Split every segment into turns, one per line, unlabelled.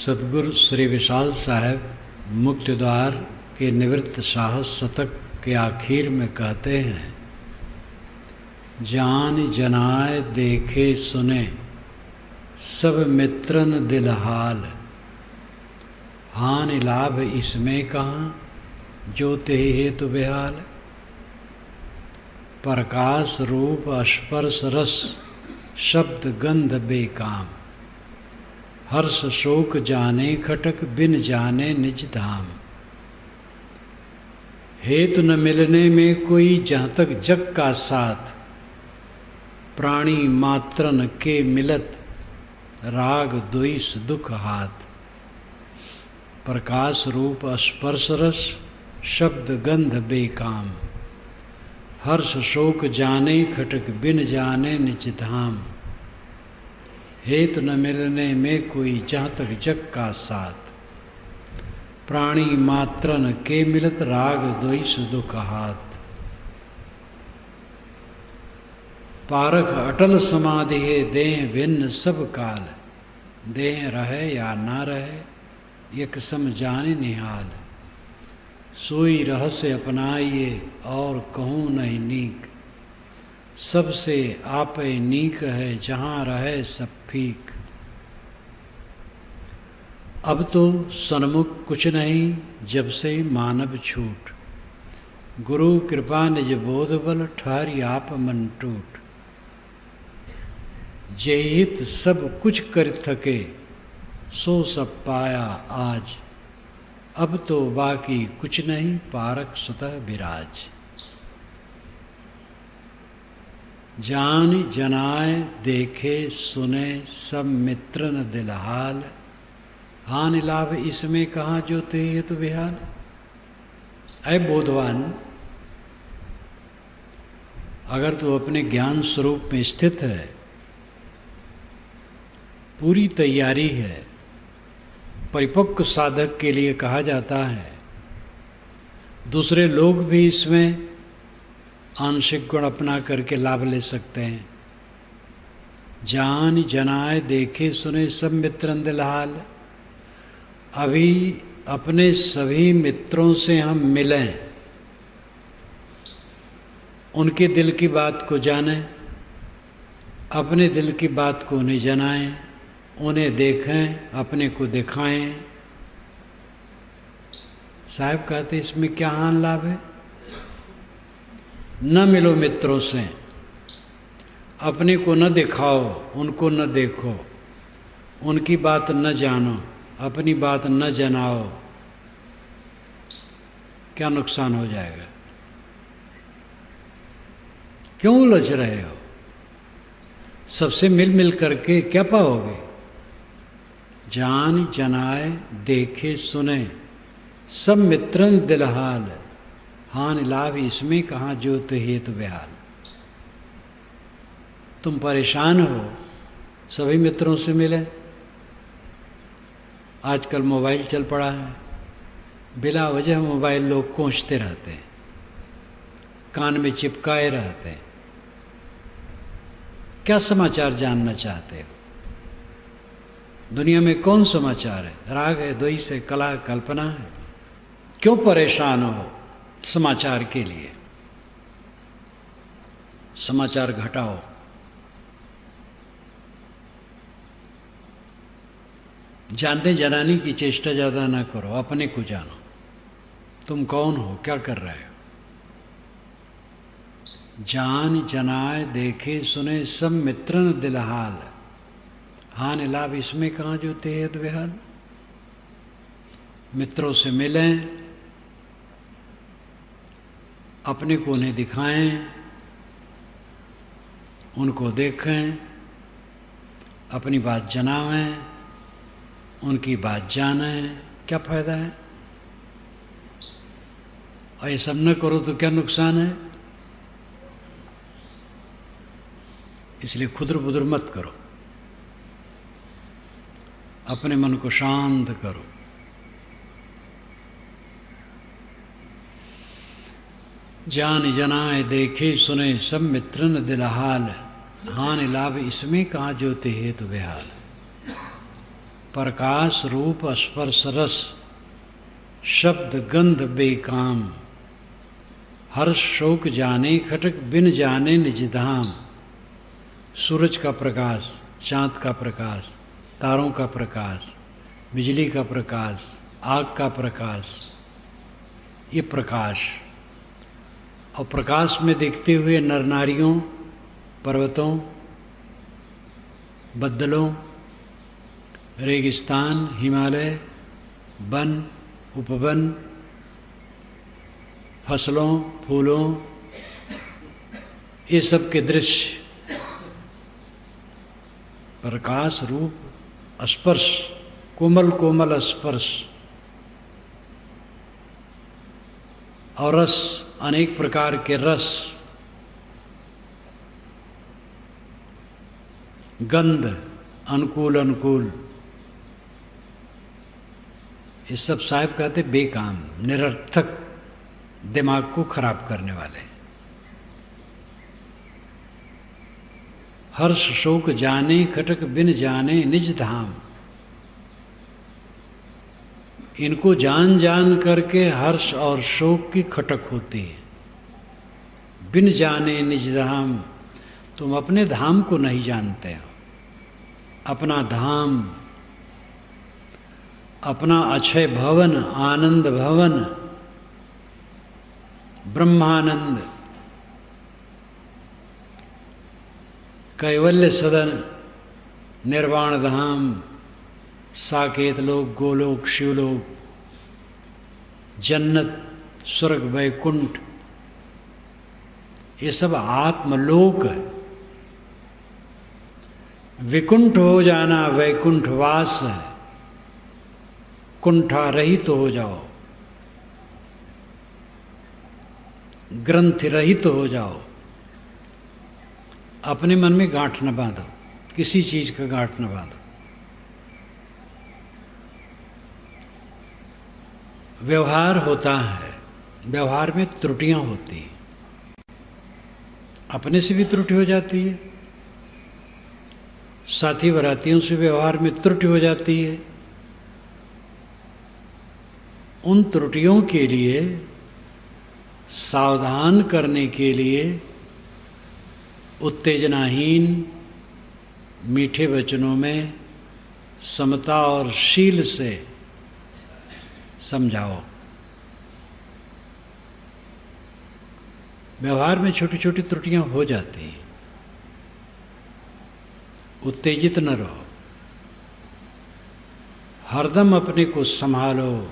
सद्गुरु श्री विशाल साहब मुक्ति द्वार के निवृत्त साहस शतक के आखिर में कहते हैं, जान जनाए देखे सुने सब मित्रन दिल हाल, हानि लाभ इसमें कहाँ जो तेहि हेतु बेहाल। प्रकाश रूप स्पर्श रस शब्द गंध बेकाम, हर्ष शोक जाने खटक बिन जाने निज धाम। हेतु न मिलने में कोई जहाँ तक जग का साथ, प्राणी मात्रन के मिलत राग द्वेष दुख हाथ। प्रकाश रूप स्पर्श रस शब्द गंध बेकाम, हर्ष शोक जाने खटक बिन जाने निज धाम। हेतु न मिलने में कोई जहाँ तक जग का साथ, प्राणी मात्रन के मिलत राग द्वेष दुख हाथ। पारख अटल समाधि है देह भिन्न सब काल, देह रहे या ना रहे एक सम जाने निहाल। सोई रहस्य अपनाइए और कहूँ नहीं नीक, सबसे आपे नीक है जहाँ रहे सब फीक। अब तो सन्मुख कुछ नहीं जब से मानव छूट, गुरु कृपा निज बोध बल ठहरी आप मन टूट। जे हित सब कुछ कर थके सो सब पाया आज, अब तो बाकी कुछ नहीं पारक स्वतः विराज। जान जनाए देखे सुने सब मित्रन दिल हाल, हानि लाभ इसमें कहाँ जो ते हेतु बेहाल। ऐ बोधवान, अगर तू अपने ज्ञान स्वरूप में स्थित है, पूरी तैयारी है, परिपक्व साधक के लिए कहा जाता है, दूसरे लोग भी इसमें आंशिक गुण अपना करके लाभ ले सकते हैं। जान जनाए देखे सुने सब मित्रन दिल हाल। अभी अपने सभी मित्रों से हम मिलें, उनके दिल की बात को जानें, अपने दिल की बात को उन्हें जनाएं, उन्हें देखें, अपने को दिखाएं। साहब कहते इसमें क्या हानि लाभ है? न मिलो मित्रों से, अपने को न दिखाओ, उनको न देखो, उनकी बात न जानो, अपनी बात न जनाओ। क्या नुकसान हो जाएगा? क्यों उलझ रहे हो? सबसे मिल मिल करके क्या पाओगे? जान जनाए देखे सुने सब मित्रन दिल हाल, हानि लाभ इसमें कहाँ जो ते हेतु बेहाल। तुम परेशान हो, सभी मित्रों से मिले। आजकल मोबाइल चल पड़ा है, बिला वजह मोबाइल लोग कोंचते रहते हैं, कान में चिपकाए रहते हैं। क्या समाचार जानना चाहते हो? दुनिया में कौन समाचार है? राग है, द्वेष है, कला, कल्पना है। क्यों परेशान हो समाचार के लिए? समाचार घटाओ। जानने जनाने की चेष्टा ज्यादा ना करो, अपने को जानो। तुम कौन हो, क्या कर रहे हो? जान जनाए देखे सुने सब मित्रन दिल हाल, हानि लाभ इसमें कहाँ जो ते हेतु बेहाल। मित्रों से मिलें, अपने को उन्हें दिखाएं, उनको देखें, अपनी बात जनावें, उनकी बात जानें। क्या फायदा है? और ये सब न करो तो क्या नुकसान है? इसलिए खुदर बुदर मत करो, अपने मन को शांत करो। जान जनाए देखे सुने सब मित्रन दिल हाल, हानि लाभ इसमें कहाँ जो ते हेतु बेहाल। प्रकाश रूप स्पर्श रस शब्द गंध बेकाम, हर्ष शोक जाने खटक बिन जाने निज धाम। सूरज का प्रकाश, चाँद का प्रकाश, तारों का प्रकाश, बिजली का प्रकाश, आग का प्रकाश, ये प्रकाश। और प्रकाश में देखते हुए नर नारियों, पर्वतों, बद्दलों, रेगिस्तान, हिमालय, वन, उपवन, फसलों, फूलों, ये सब के दृश्य प्रकाश रूप स्पर्श, कोमल कोमल स्पर्श और रस, अनेक प्रकार के रस, गंध, अनुकूल अनुकूल, ये सब साहिब कहते बेकाम, निरर्थक, दिमाग को खराब करने वाले। हर्ष शोक जाने खटक बिन जाने निज धाम, इनको जान जान करके हर्ष और शोक की खटक होती है। बिन जाने निज धाम, तुम अपने धाम को नहीं जानते हो। अपना धाम, अपना अक्षय भवन, आनंद भवन, ब्रह्मानंद, कैवल्य सदन, निर्वाण धाम, साकेत लोक, गोलोक, शिवलोक, जन्नत, स्वर्ग, वैकुंठ, ये सब आत्मलोक है। विकुंठ हो जाना वैकुंठ वास है, कुंठा रहित हो जाओ, ग्रंथ रहित हो जाओ। अपने मन में गांठ न बांधो, किसी चीज का गांठ न बांधो। व्यवहार होता है, व्यवहार में त्रुटियां होती हैं, अपने से भी त्रुटि हो जाती है, साथी बरातियों से व्यवहार में त्रुटि हो जाती है। उन त्रुटियों के लिए सावधान करने के लिए उत्तेजनाहीन मीठे वचनों में समता और शील से समझाओ। व्यवहार में छोटी छोटी त्रुटियां हो जाती हैं, उत्तेजित न रहो, हरदम अपने को संभालो।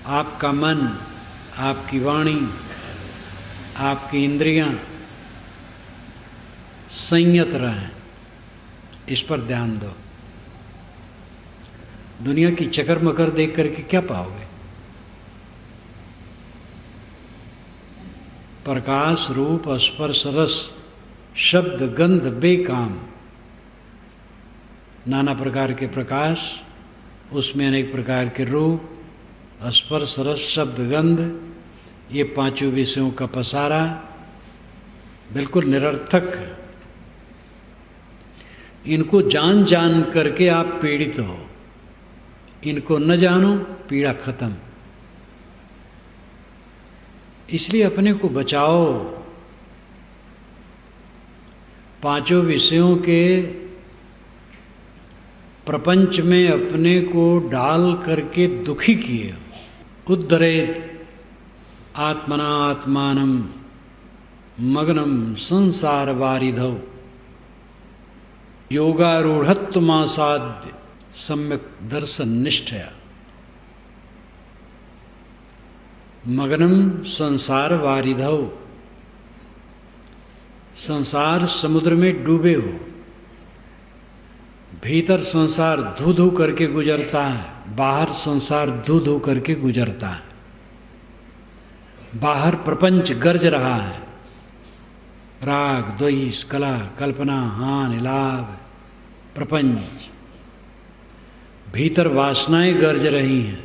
आपका मन, आपकी वाणी, आपकी इंद्रियां संयत रहें, इस पर ध्यान दो। दुनिया की चकर मकर देख करके क्या पाओगे? प्रकाश रूप स्पर्श रस शब्द गंध बेकाम, नाना प्रकार के प्रकाश, उसमें अनेक प्रकार के रूप, स्पर्श रस शब्द गंध, ये पांचों विषयों का पसारा बिल्कुल निरर्थक है। इनको जान जान करके आप पीड़ित हो, इनको न जानो, पीड़ा खत्म। इसलिए अपने को बचाओ। पांचों विषयों के प्रपंच में अपने को डाल करके दुखी किए। उद्धरेत आत्मना आत्मानम मग्नम संसार वारिधौ, योगारूढ़त्वमासाद्य सम्यक दर्शन निष्ठया। मग्नम संसार वारिधौ, संसार समुद्र में डूबे हो, भीतर संसार धू धू करके गुजरता है, बाहर संसार धू धू करके गुजरता है। बाहर प्रपंच गरज रहा है, राग द्वेष कला कल्पना हानि लाभ प्रपंच। भीतर वासनाएं गरज रही हैं,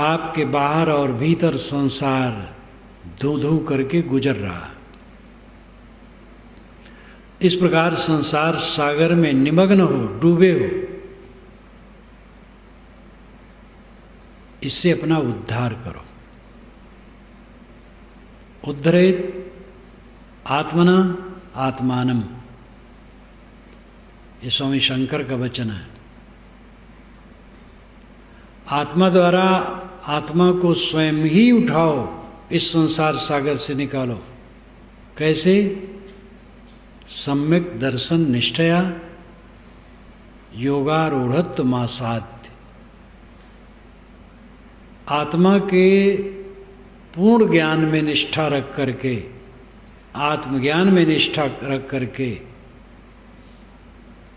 आपके बाहर और भीतर संसार धू धू करके गुजर रहा है। इस प्रकार संसार सागर में निमग्न हो, डूबे हो, इससे अपना उद्धार करो। उद्धरेत आत्मना आत्मानम, ये स्वामी शंकर का वचन है। आत्मा द्वारा आत्मा को स्वयं ही उठाओ, इस संसार सागर से निकालो। कैसे? सम्यक दर्शन निष्ठया योगारूढ़त्व मासाध्य। आत्मा के पूर्ण ज्ञान में निष्ठा रख करके, आत्मज्ञान में निष्ठा रख करके,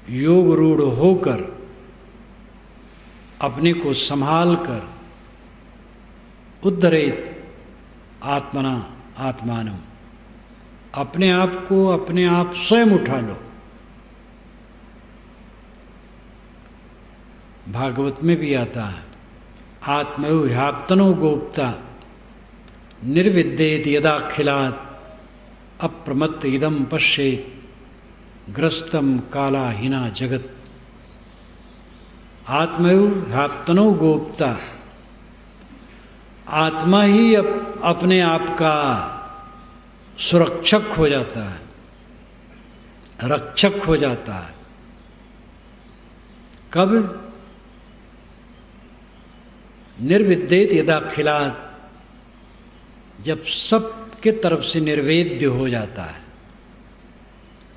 योग रूढ़ होकर, अपने को संभाल कर, उद्धरेत आत्मना आत्मानम, अपने आप को अपने आप स्वयं उठा लो। भागवत में भी आता है, आत्मयो ह्याप्तनो गोप्ता निर्विद्येत यदाखिलात् अप्रमत्त इदम पश्येत ग्रस्तम कालाहीना जगत। आत्मयो ह्याप्तनो गोप्ता, आत्मा ही अपने आप का सुरक्षक हो जाता है, रक्षक हो जाता है। कब? निर्विद्येत यदाखिलात्, जब सबके तरफ से निर्वेद्य हो जाता है,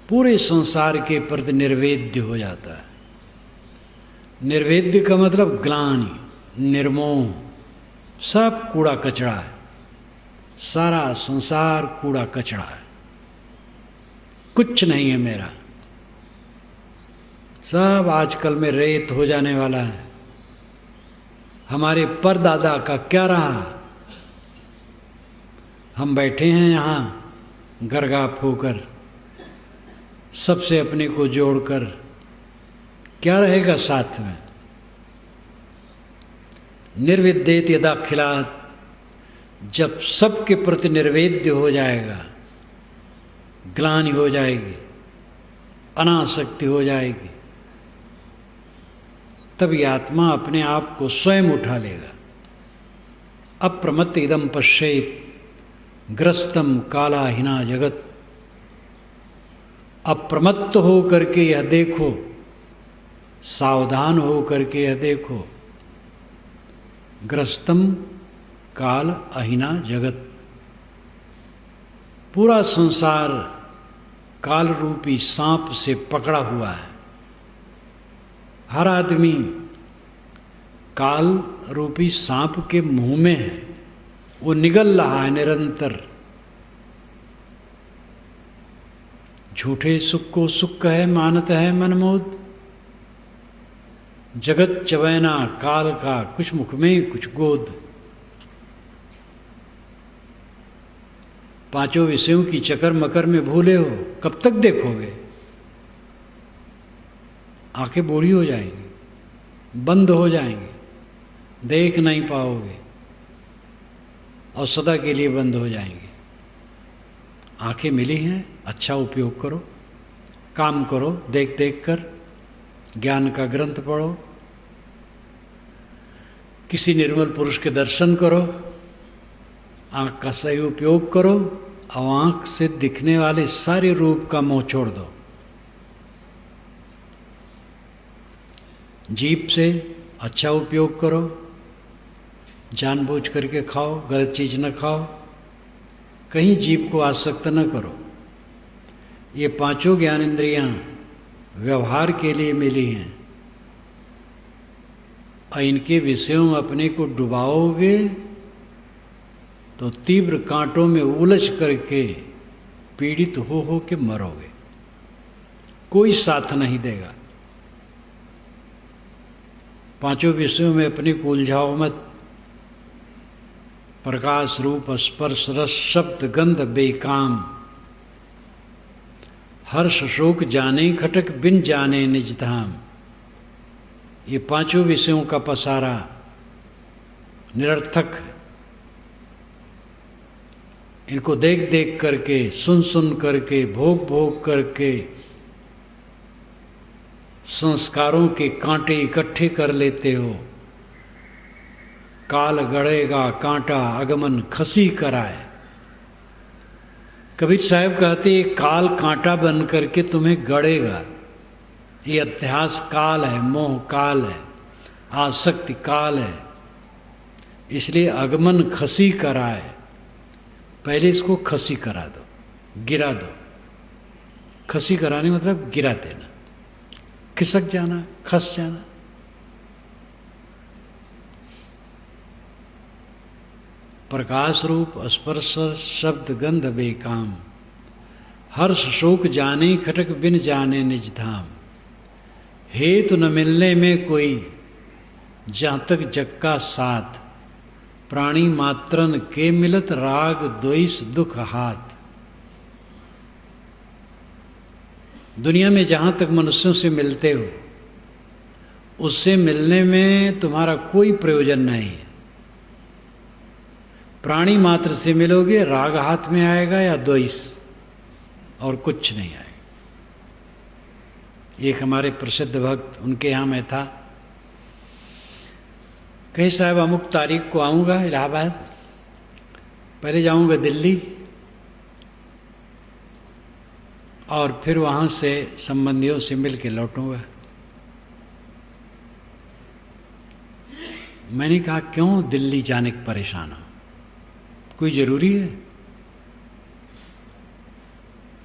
पूरे संसार के प्रति निर्वेद्य हो जाता है। निर्वेद्य का मतलब ग्लानि, निर्मोह, सब कूड़ा कचड़ा है, सारा संसार कूड़ा कचड़ा है, कुछ नहीं है मेरा, सब आजकल में रेत हो जाने वाला है। हमारे परदादा का क्या रहा? हम बैठे हैं यहाँ गर्गाप होकर, सबसे अपने को जोड़कर, क्या रहेगा साथ में? निर्विद्येत यदाखिलात्, जब सबके प्रति निर्वेद्य हो जाएगा, ग्लानि हो जाएगी, अनासक्ति हो जाएगी, तब ये आत्मा अपने आप को स्वयं उठा लेगा। अप्रमत्त इदम पश्येत ग्रस्तम कालाहीना जगत। अप्रमत्त हो करके यह देखो, सावधान हो करके यह देखो, ग्रस्तम काल अहीना जगत, पूरा संसार काल रूपी सांप से पकड़ा हुआ है। हर आदमी काल रूपी सांप के मुंह में है, वो निगल रहा है निरंतर। झूठे सुख को सुख कहे मानत है मनमोद, जगत चवैना काल का कुछ मुख में कुछ गोद। पांचों विषयों की चकर मकर में भूले हो, कब तक देखोगे? आंखें बूढ़ी हो जाएंगी, बंद हो जाएंगी, देख नहीं पाओगे और सदा के लिए बंद हो जाएंगे। आंखें मिली हैं, अच्छा उपयोग करो, काम करो, देख देख कर, ज्ञान का ग्रंथ पढ़ो, किसी निर्मल पुरुष के दर्शन करो, आँख का सही उपयोग करो और आँख से दिखने वाले सारे रूप का मोह छोड़ दो। जीभ से अच्छा उपयोग करो, जानबूझ करके खाओ, गलत चीज़ न खाओ, कहीं जीभ को आसक्त न करो। ये पांचों ज्ञान इंद्रियां व्यवहार के लिए मिली हैं और इनके विषयों में अपने को डुबाओगे तो तीव्र कांटों में उलझ करके पीड़ित हो के मरोगे, कोई साथ नहीं देगा। पांचों विषयों में अपने को उलझाओ मत। प्रकाश रूप स्पर्श रस शब्द गंध बेकाम, हर्ष शोक जाने खटक बिन जाने निज धाम। ये पांचों विषयों का पसारा निरर्थक है। इनको देख देख करके, सुन सुन करके, भोग भोग करके संस्कारों के कांटे इकट्ठे कर लेते हो। काल गड़ेगा कांटा आगमन खसी कराए। कबीर साहब कहते ये काल कांटा बन करके तुम्हें गड़ेगा। ये अध्यास काल है, मोह काल है, आसक्ति काल है, इसलिए आगमन खसी कराए। पहले इसको खसी करा दो, गिरा दो। खसी कराने मतलब गिरा देना, खिसक जाना, खस जाना। प्रकाश रूप स्पर्श शब्द गंध बेकाम, हर्ष शोक जाने खटक बिन जाने निज धाम। हेतु न मिलने में कोई जहाँ तक जग का साथ, प्राणी मात्रन के मिलत राग द्वेष दुख हाथ। दुनिया में जहाँ तक मनुष्यों से मिलते हो, उससे मिलने में तुम्हारा कोई प्रयोजन नहीं है। प्राणी मात्र से मिलोगे, राग हाथ में आएगा या द्वेष, और कुछ नहीं आएगा। एक हमारे प्रसिद्ध भक्त, उनके यहाँ मैं था, कहे साहब अमुक तारीख को आऊँगा इलाहाबाद, पहले जाऊँगा दिल्ली और फिर वहाँ से संबंधियों से मिल के लौटूँगा। मैंने कहा क्यों दिल्ली जाने के परेशान हो, कोई ज़रूरी है?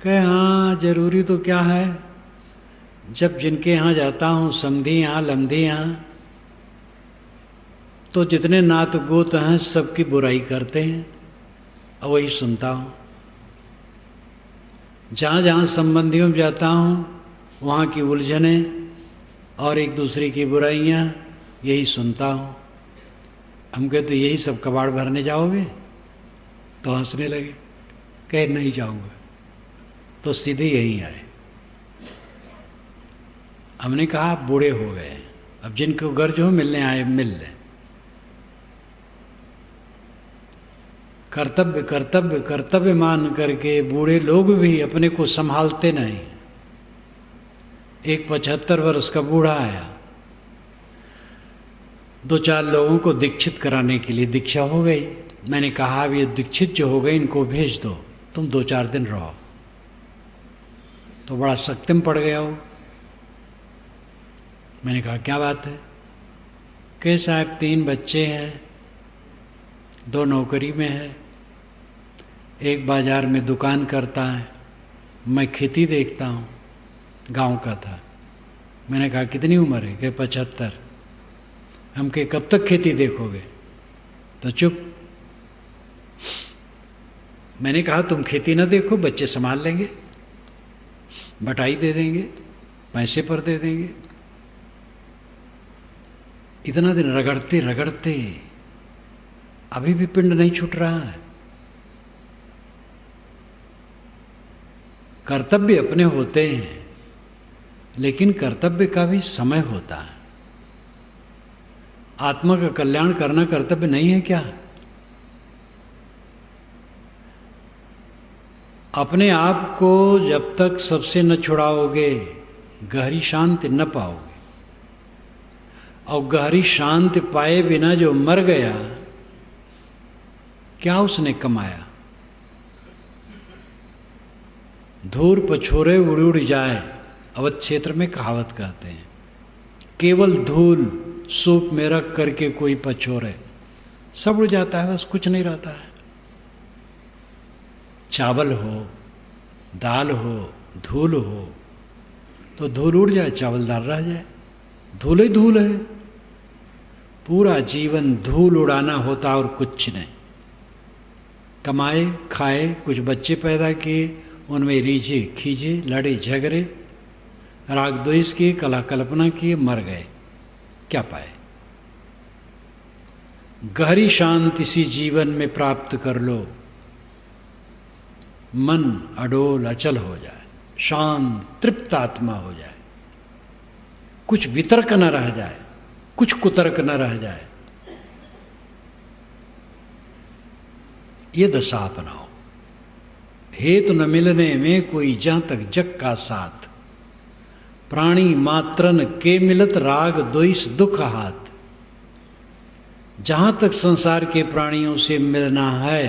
कहे हाँ ज़रूरी तो क्या है, जब जिनके यहाँ जाता हूँ, समधी यहाँ लमधी यहाँ, तो जितने नात गोत हैं सबकी बुराई करते हैं और वही सुनता हूँ। जहाँ जहाँ संबंधियों में जाता हूँ वहाँ की उलझनें और एक दूसरे की बुराइयाँ यही सुनता हूँ। हम कहते तो यही सब कबाड़ भरने जाओगे? तो हंसने लगे, कहे नहीं जाऊँगा। तो सीधे यही आए। हमने कहा आप बूढ़े हो गए, अब जिनको गर्ज हो मिलने आए मिल लें। कर्तव्य कर्तव्य कर्तव्य मान करके बूढ़े लोग भी अपने को संभालते नहीं। एक 75 वर्ष का बूढ़ा आया, 2-4 लोगों को दीक्षित कराने के लिए दीक्षा हो गई। मैंने कहा अब ये दीक्षित जो हो गए इनको भेज दो, तुम 2-4 दिन रहो। तो बड़ा सख्त में पड़ गया वो। मैंने कहा क्या बात है? कहे साहब 3 बच्चे हैं, 2 नौकरी में है, एक बाजार में दुकान करता है, मैं खेती देखता हूँ, गांव का था। मैंने कहा कितनी उम्र है? कहे 75। हम कहे कब तक खेती देखोगे? तो चुप। मैंने कहा तुम खेती ना देखो, बच्चे संभाल लेंगे, बटाई दे देंगे, पैसे पर दे देंगे। इतना दिन रगड़ते रगड़ते अभी भी पिंड नहीं छूट रहा है। कर्तव्य अपने होते हैं, लेकिन कर्तव्य का भी समय होता है। आत्मा का कल्याण करना कर्तव्य नहीं है क्या? अपने आप को जब तक सबसे न छुड़ाओगे गहरी शांति न पाओगे। और गहरी शांति पाए बिना जो मर गया, क्या उसने कमाया? धूर पछोरे उड़ उड़ जाए, अवध क्षेत्र में कहावत कहते हैं। केवल धूल सूप में रख करके कोई पछोरे, सब उड़ जाता है, बस कुछ नहीं रहता है। चावल हो, दाल हो, धूल हो, तो धूल उड़ जाए, चावल दाल रह जाए, धूल ही धूल है। पूरा जीवन धूल उड़ाना होता और कुछ नहीं। कमाए खाए, कुछ बच्चे पैदा किए, उनमें रीझे खींचे, लड़े झगड़े, राग द्वेष किए, कला कल्पना किए, मर गए, क्या पाए? गहरी शांति इसी जीवन में प्राप्त कर लो, मन अडोल अचल हो जाए, शांत तृप्त आत्मा हो जाए, कुछ वितर्क न रह जाए, कुछ कुतर्क न रह जाए। ये दशा अपनाओ। हेतु न मिलने में कोई जहाँ तक जग का साथ, प्राणी मात्रन के मिलत राग द्वेष दुख हाथ। जहाँ तक संसार के प्राणियों से मिलना है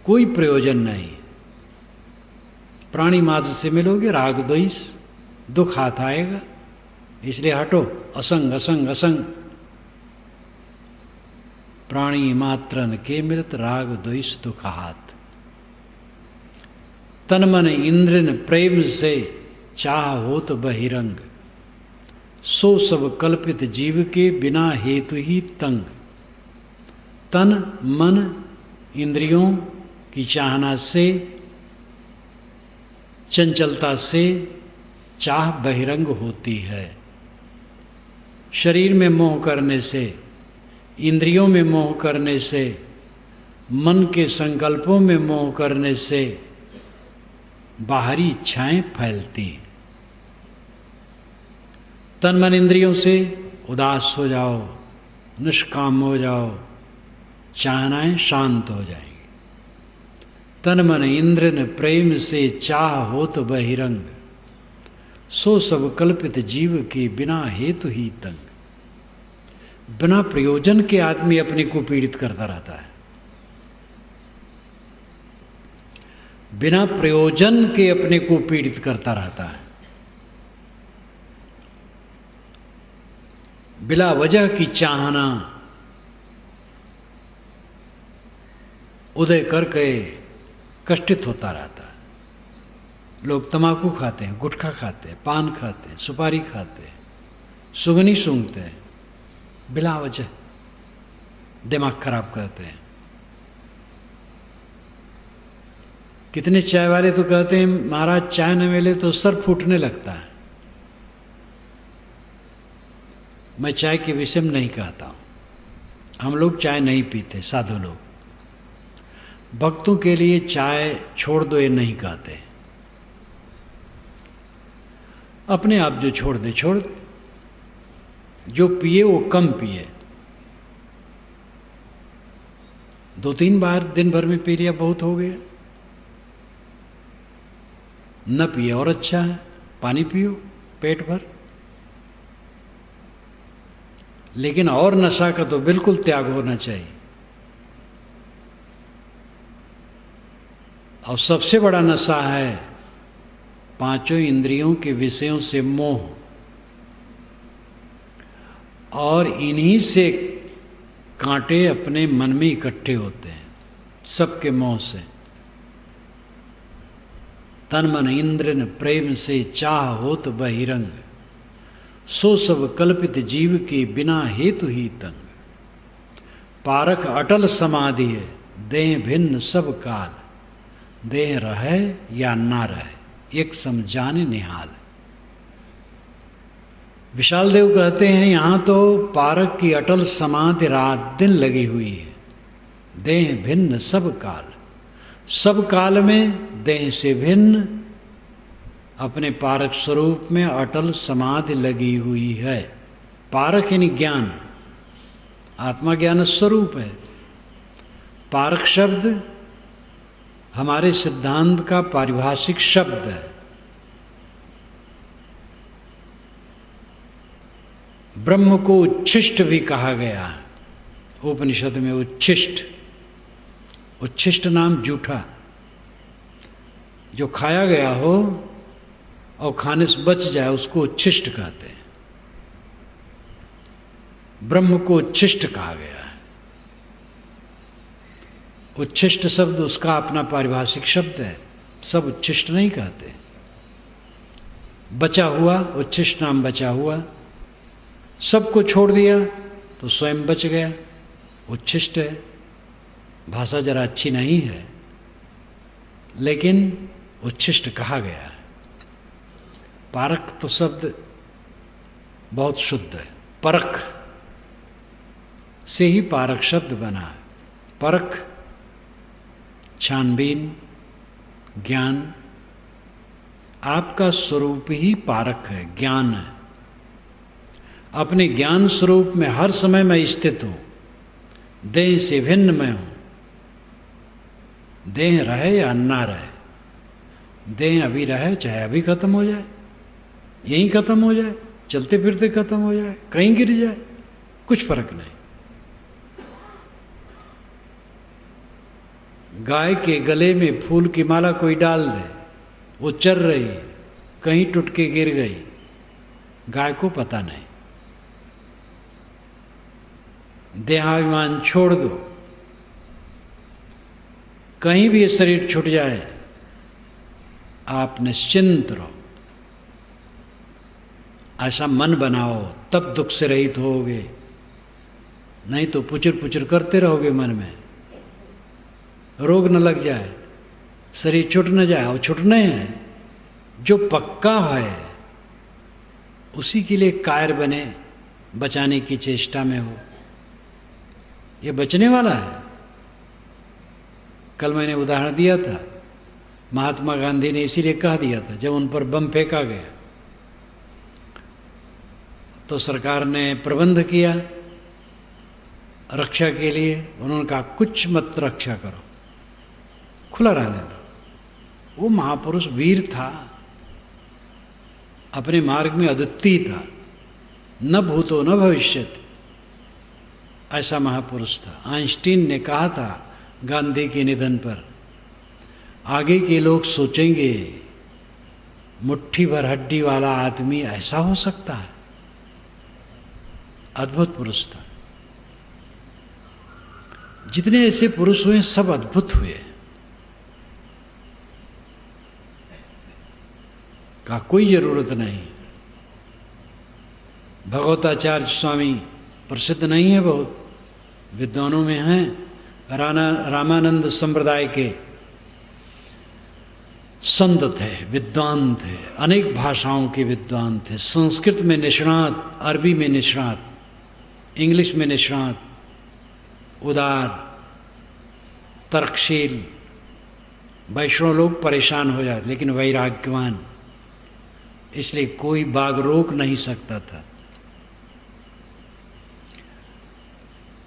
कोई प्रयोजन नहीं। प्राणी मात्र से मिलोगे राग द्वेष दुख हाथ आएगा, इसलिए हटो। असंग असंग असंग, प्राणी मात्रन के मिलत राग द्वेष दुख हाथ। तन मन इंद्रन प्रेम से चाह होत बहिरंग, सो सब कल्पित जीव के बिना हेतु ही तंग। तन मन इंद्रियों की चाहना से, चंचलता से चाह बहिरंग होती है। शरीर में मोह करने से, इंद्रियों में मोह करने से, मन के संकल्पों में मोह करने से बाहरी इच्छाएं फैलती। तन मन इंद्रियों से उदास हो जाओ, निष्काम हो जाओ, चाहनाएं शांत हो जाएंगी। तन मन इंद्र न प्रेम से चाह होत बहिरंग, सो सब कल्पित जीव के बिना हेतु ही तंग। बिना प्रयोजन के आदमी अपने को पीड़ित करता रहता है। बिना प्रयोजन के अपने को पीड़ित करता रहता है। बिला वजह की चाहना उदय करके कष्टित होता रहता है। लोग तंबाकू खाते हैं, गुटखा खाते हैं, पान खाते हैं, सुपारी खाते हैं, सुगनी सूंघते हैं, बिला वजह दिमाग खराब करते हैं। कितने चाय वाले तो कहते हैं महाराज चाय न मिले तो सर फूटने लगता है। मैं चाय के विषय में नहीं कहता हूं, हम लोग चाय नहीं पीते, साधु लोग। भक्तों के लिए चाय छोड़ दो ये नहीं कहते, अपने आप जो छोड़ दे छोड़ दे, जो पिए वो कम पिए। 2-3 बार दिन भर में पी लिया बहुत हो गया, न पिए और अच्छा है। पानी पियो पेट भर, लेकिन और नशा का तो बिल्कुल त्याग होना चाहिए। और सबसे बड़ा नशा है 5 इंद्रियों के विषयों से मोह, और इन्हीं से कांटे अपने मन में इकट्ठे होते हैं, सबके मोह से। तन मन इंद्र न प्रेम से चाह होत बहिरंग, सो सब कल्पित जीव के बिना हेतु ही तंग। पारख अटल समाधि है, देह भिन्न सब काल, देह रहे या ना रहे एक समझाने निहाल। विशाल देव कहते हैं यहाँ तो पारक की अटल समाधि रात दिन लगी हुई है। देह भिन्न सब काल, सब काल में देह से भिन्न अपने पारक स्वरूप में अटल समाधि लगी हुई है। पारक यानी ज्ञान, आत्मा ज्ञान स्वरूप है। पारक शब्द हमारे सिद्धांत का पारिभाषिक शब्द है। ब्रह्म को उच्छिष्ट भी कहा गया है उपनिषद में। उच्छिष्ट, उच्छिष्ट नाम जूठा, जो खाया गया हो और खाने से बच जाए उसको उच्छिष्ट कहते हैं। ब्रह्म को उच्छिष्ट कहा गया है। उच्छिष्ट शब्द उसका अपना पारिभाषिक शब्द है, सब उच्छिष्ट नहीं कहते। बचा हुआ, उच्छिष्ट नाम बचा हुआ। सबको छोड़ दिया तो स्वयं बच गया, उच्छिष्ट है। भाषा जरा अच्छी नहीं है लेकिन उच्छिष्ट कहा गया है। पारक तो शब्द बहुत शुद्ध है। परख से ही पारक शब्द बना है। परख, छानबीन, ज्ञान, आपका स्वरूप ही पारक है, ज्ञान है। अपने ज्ञान स्वरूप में हर समय मैं स्थित हूं, देह से भिन्न मैं हूं। देह रहे या ना रहे देह अभी रहे चाहे अभी खत्म हो जाए, यहीं खत्म हो जाए, चलते फिरते खत्म हो जाए, कहीं गिर जाए, कुछ फर्क नहीं। गाय के गले में फूल की माला कोई डाल दे, वो चल रही, कहीं टूट के गिर गई, गाय को पता नहीं। देहाभिमान छोड़ दो, कहीं भी ये शरीर छूट जाए, आप निश्चिंत रहो। ऐसा मन बनाओ, तब दुख से रहित होगे, नहीं तो पुचर पुचर करते रहोगे मन में। रोग न लग जाए, शरीर छूट न जाए, और छूटने हैं। जो पक्का है उसी के लिए कायर बने, बचाने की चेष्टा में हो। ये बचने वाला है। कल मैंने उदाहरण दिया था, महात्मा गांधी ने इसीलिए कह दिया था, जब उन पर बम फेंका गया तो सरकार ने प्रबंध किया रक्षा के लिए। उन्होंने कहा कुछ मत रक्षा करो, खुला रहने दो। वो महापुरुष वीर था, अपने मार्ग में अद्वितीय था, न भूतो न भविष्यति, ऐसा महापुरुष था। आइंस्टीन ने कहा था गांधी के निधन पर, आगे के लोग सोचेंगे मुट्ठी भर हड्डी वाला आदमी ऐसा हो सकता है। अद्भुत पुरुष था। जितने ऐसे पुरुष हुए सब अद्भुत हुए, का कोई जरूरत नहीं। भगवताचार्य स्वामी प्रसिद्ध नहीं है, बहुत विद्वानों में हैं, रामानंद संप्रदाय के संत थे, विद्वान थे, अनेक भाषाओं के विद्वान थे, संस्कृत में निष्णात, अरबी में निष्णात, इंग्लिश में निष्णात, उदार, तर्कशील। वैष्णव लोग परेशान हो जाते, लेकिन वैराग्यवान, इसलिए कोई बाग रोक नहीं सकता था।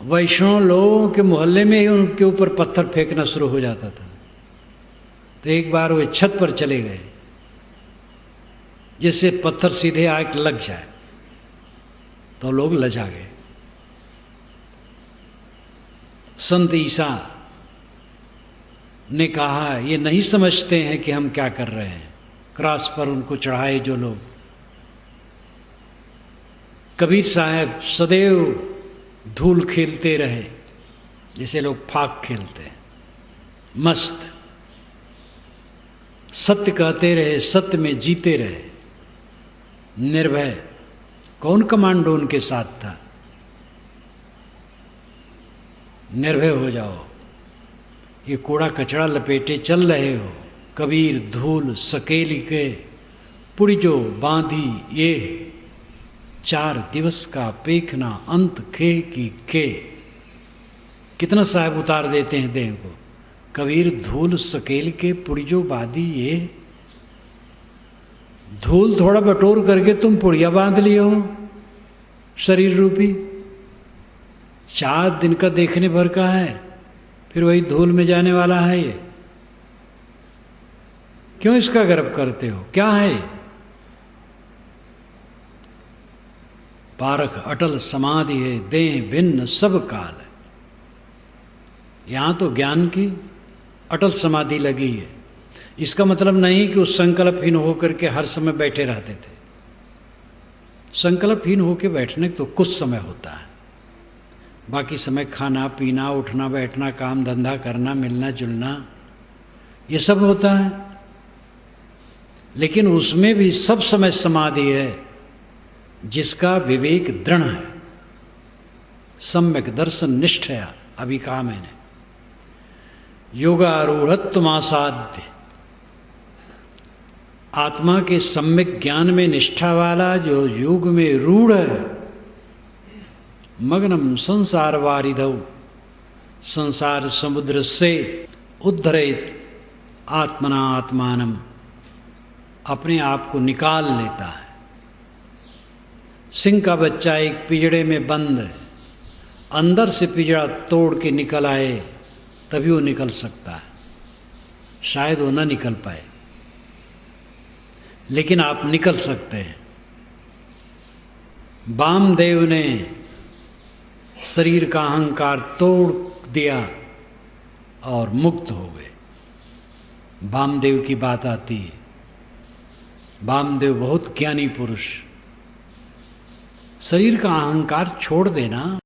वैष्णव लोगों के मोहल्ले में ही उनके ऊपर पत्थर फेंकना शुरू हो जाता था। तो एक बार वे छत पर चले गए, जिससे पत्थर सीधे आके लग जाए, तो लोग लजा गए। संत ईसा ने कहा, ये नहीं समझते हैं कि हम क्या कर रहे हैं। क्रॉस पर उनको चढ़ाए जो लोग। कबीर साहब सदैव धूल खेलते रहे, जैसे लोग फाक खेलते हैं, मस्त। सत्य कहते रहे, सत्य में जीते रहे, निर्भय। कौन कमांडो उनके साथ था? निर्भय हो जाओ, ये कूड़ा कचरा लपेटे चल रहे हो। कबीर धूल सकेली के पुड़िजो बांधी ये, 4 दिवस का पेखना अंत खे की खे। कितना साहब उतार देते हैं देह को। कबीर धूल सकेल के पुड़िजो बांधी ये, धूल थोड़ा बटोर करके तुम पुड़िया बांध लिए हो शरीर रूपी। 4 दिन का देखने भर का है, फिर वही धूल में जाने वाला है ये। क्यों इसका गर्व करते हो? क्या है? पारख अटल समाधि है, देह भिन्न सब काल है। यहां तो ज्ञान की अटल समाधि लगी है। इसका मतलब नहीं कि उस संकल्पहीन होकर के हर समय बैठे रहते थे। संकल्पहीन होकर बैठने तो कुछ समय होता है, बाकी समय खाना पीना, उठना बैठना, काम धंधा करना, मिलना जुलना, ये सब होता है। लेकिन उसमें भी सब समय समाधि है जिसका विवेक दृढ़ है, सम्यक दर्शन निष्ठया। अभी कहा मैंने, योगारूढ़त्वमासाध्य, आत्मा के सम्यक ज्ञान में निष्ठा वाला जो योग में रूढ़ है, मग्नम संसार वारिधौ, संसार समुद्र से उद्धरेत आत्मना आत्मानम, अपने आप को निकाल लेता है। सिंह का बच्चा एक पिंजड़े में बंद है, अंदर से पिंजड़ा तोड़ के निकल आए तभी वो निकल सकता है, शायद वो न निकल पाए। लेकिन आप निकल सकते हैं। वामदेव ने शरीर का अहंकार तोड़ दिया और मुक्त हो गए। वामदेव की बात आती है। वामदेव बहुत ज्ञानी पुरुष। शरीर का अहंकार छोड़ देना